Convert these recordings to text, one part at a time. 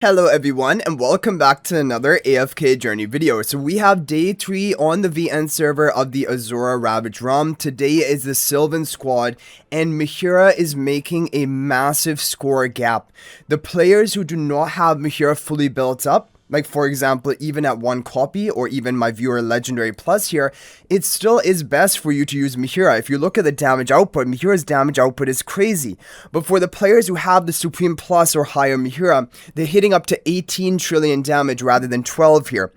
Hello everyone and welcome back to another AFK journey video. So we have day 3 on the VN server of the Azora Ravaged ROM. Today is the Sylvan squad and Mehira is making a massive score gap. The players who do not have Mehira fully built up, like for example even at 1 copy or even my viewer legendary plus here, it still is best for you to use Mehira. If you look at the damage output, Mehira's damage output is crazy. But for the players who have the Supreme Plus or higher Mehira, they're hitting up to 18 trillion damage rather than 12 here.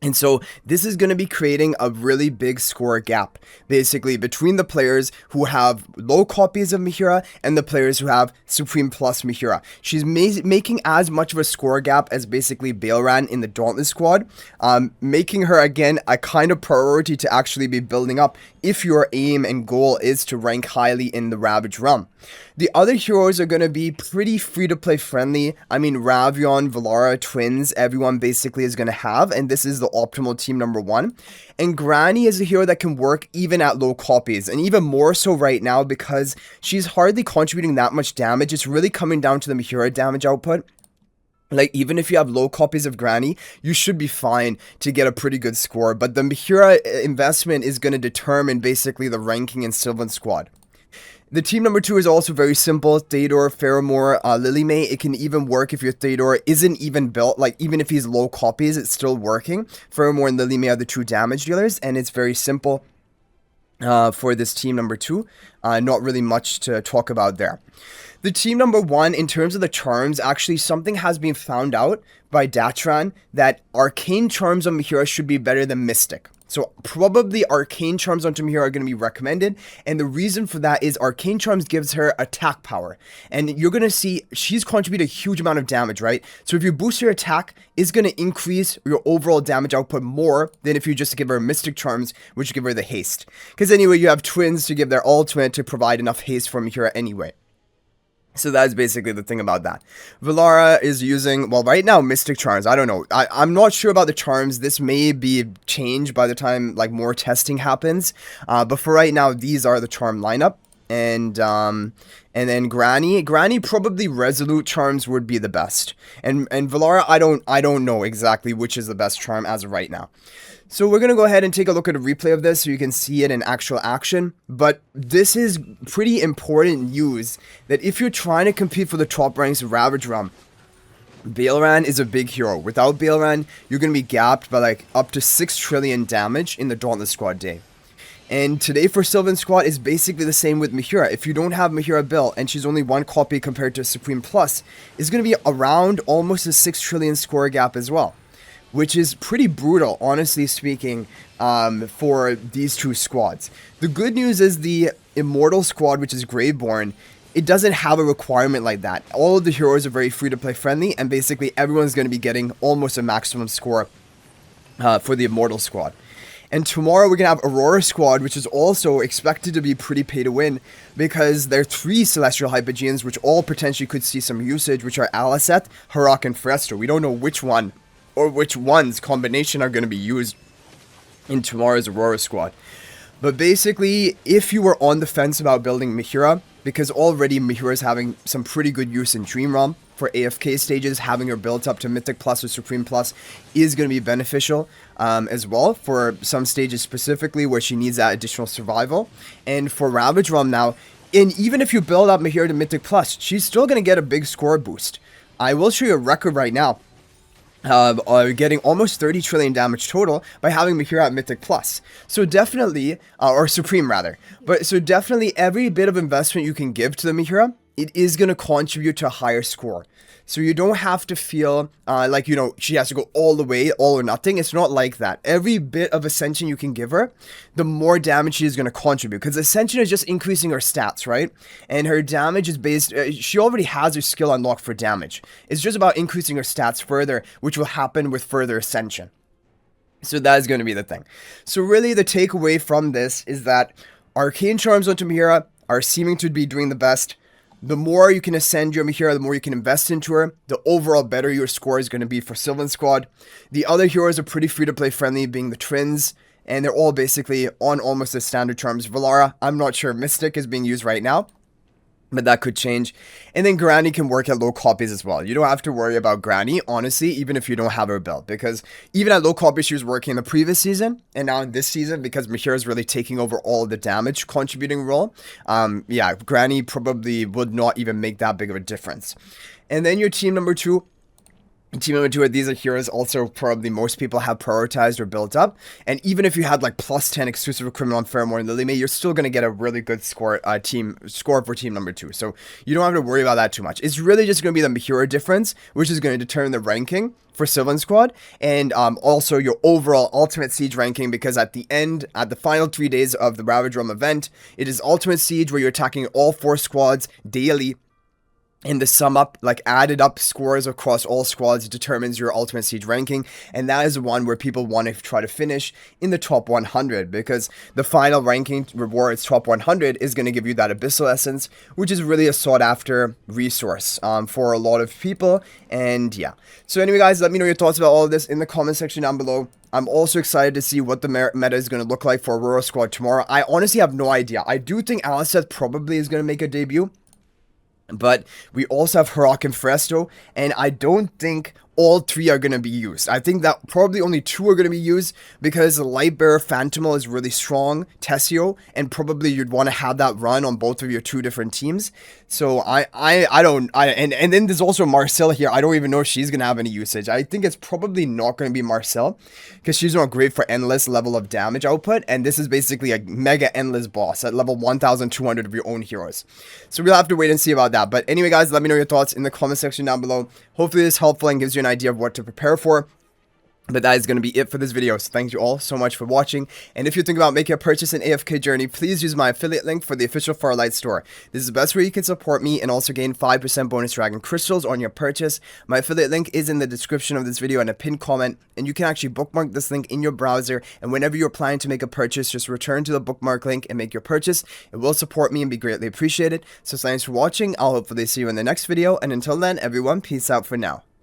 And so this is going to be creating a really big score gap, basically between the players who have low copies of Mehira and the players who have Supreme Plus Mehira. She's making as much of a score gap as basically Baelran in the Dauntless squad, making her again a kind of priority to actually be building up if your aim and goal is to rank highly in the Ravaged realm. The other heroes are going to be pretty free-to-play friendly. I mean, Ravion, Valara, Twins, everyone basically is going to have, and this is the optimal team number 1. And Granny is a hero that can work even at low copies, and even more so right now because she's hardly contributing that much damage. It's really coming down to the Mehira damage output. Like, even if you have low copies of Granny, you should be fine to get a pretty good score. But the Mehira investment is going to determine basically the ranking in Sylvan squad. The team number 2 is also very simple. Theodore, Pheromore, Lilymay. It can even work if your Theodore isn't even built. Like, even if he's low copies, it's still working. Pheromore and Lilymay are the 2 damage dealers. And it's very simple for this team number 2. Not really much to talk about there. The team number 1, in terms of the charms, actually something has been found out by Datran that Arcane charms on Mehira should be better than Mystic. So probably Arcane charms onto Mehira are going to be recommended, and the reason for that is Arcane charms gives her attack power, and you're going to see she's contributed a huge amount of damage, right? So if you boost her attack, it's going to increase your overall damage output more than if you just give her Mystic charms, which give her the haste. Because anyway, you have Twins to give their ultimate to provide enough haste for Mehira anyway. So that's basically the thing about that. Valara is using, well, right now, Mystic Charms. I don't know. I'm not sure about the charms. This may be changed by the time, like, more testing happens. But for right now, these are the charm lineup. And then Granny probably Resolute charms would be the best. And Valara, I don't know exactly which is the best charm as of right now. So we're going to go ahead and take a look at a replay of this so you can see it in actual action. But this is pretty important news that if you're trying to compete for the top ranks of Ravaged realm, Baelran is a big hero. Without Baelran, you're going to be gapped by like up to 6 trillion damage in the Dauntless squad day. And today for Sylvan squad is basically the same with Mehira. If you don't have Mehira built and she's only 1 copy compared to Supreme Plus, it's going to be around almost a 6 trillion score gap as well, which is pretty brutal, honestly speaking, for these 2 squads. The good news is the Immortal squad, which is Graveborn, it doesn't have a requirement like that. All of the heroes are very free-to-play friendly, and basically everyone's going to be getting almost a maximum score for the Immortal squad. And tomorrow we're going to have Aurora squad, which is also expected to be pretty pay to win because there are 3 Celestial Hypogeans, which all potentially could see some usage, which are Alicet, Harak, and Fresto. We don't know which one or which one's combination are going to be used in tomorrow's Aurora squad. But basically, if you were on the fence about building Mehira, because already Mehira is having some pretty good use in Dream Realm for AFK stages, having her built up to Mythic Plus or Supreme Plus is going to be beneficial as well for some stages specifically where she needs that additional survival. And for Ravaged Realm now, and even if you build up Mehira to Mythic Plus, she's still going to get a big score boost. I will show you a record right now. Getting almost 30 trillion damage total by having Mehira at Mythic Plus. So definitely, or Supreme rather. But so definitely every bit of investment you can give to the Mehira, it is going to contribute to a higher score. So you don't have to feel like, you know, she has to go all the way, all or nothing. It's not like that. Every bit of Ascension you can give her, the more damage she is going to contribute. Because Ascension is just increasing her stats, right? And her damage is based, she already has her skill unlocked for damage. It's just about increasing her stats further, which will happen with further Ascension. So that is going to be the thing. So really the takeaway from this is that Arcane Charms onto Mehira are seeming to be doing the best. The more you can ascend your Mehira, the more you can invest into her, the overall better your score is going to be for Sylvan squad. The other heroes are pretty free-to-play friendly, being the Twins, and they're all basically on almost the standard charms. Valara, I'm not sure Mystic is being used right now. but that could change. And then Granny can work at low copies as well. You don't have to worry about Granny, honestly, even if you don't have her built, because even at low copy, she was working in the previous season, and now in this season, because Mehira is really taking over all the damage contributing role, yeah, Granny probably would not even make that big of a difference. And then your team number two. Team number two, these are heroes also probably most people have prioritized or built up. And even if you had like +10 exclusive criminal on Pheromone and Lily May, you're still going to get a really good score for team number two. So you don't have to worry about that too much. It's really just going to be the Mehira difference, which is going to determine the ranking for Sylvan Squad, and also your overall Ultimate Siege ranking, because at the end, at the final 3 days of the Ravaged Realm event, it is Ultimate Siege where you're attacking all 4 squads daily. And the sum up, like added up scores across all squads determines your Ultimate Siege ranking. And that is the one where people want to try to finish in the top 100, because the final ranking rewards top 100 is going to give you that Abyssal Essence, which is really a sought after resource for a lot of people. And yeah. So anyway, guys, let me know your thoughts about all of this in the comment section down below. I'm also excited to see what the meta is going to look like for Aurora Squad tomorrow. I honestly have no idea. I do think Aliceth probably is going to make a debut. But we also have Harak and Fresto, and I don't think all 3 are going to be used. I think that probably only 2 are going to be used, because Lightbearer Phantomal is really strong, Tessio, and probably you'd want to have that run on both of your 2 different teams. So and then there's also Marcel here. I don't even know if she's going to have any usage. I think it's probably not going to be Marcel, because she's not great for endless level of damage output, and this is basically a mega endless boss at level 1200 of your own heroes. So we'll have to wait and see about that. But anyway, guys, let me know your thoughts in the comment section down below. Hopefully this is helpful and gives you an idea of what to prepare for. But that is going to be it for this video, so thank you all so much for watching. And if you're thinking about making a purchase in AFK Journey, please use my affiliate link for the official Farlight store. This is the best way you can support me and also gain 5% bonus dragon crystals on your purchase. My affiliate link is in the description of this video and a pinned comment, and you can actually bookmark this link in your browser, and whenever you're planning to make a purchase, just return to the bookmark link and make your purchase. It will support me and be greatly appreciated. So thanks for watching. I'll hopefully see you in the next video, and until then, everyone, peace out for now.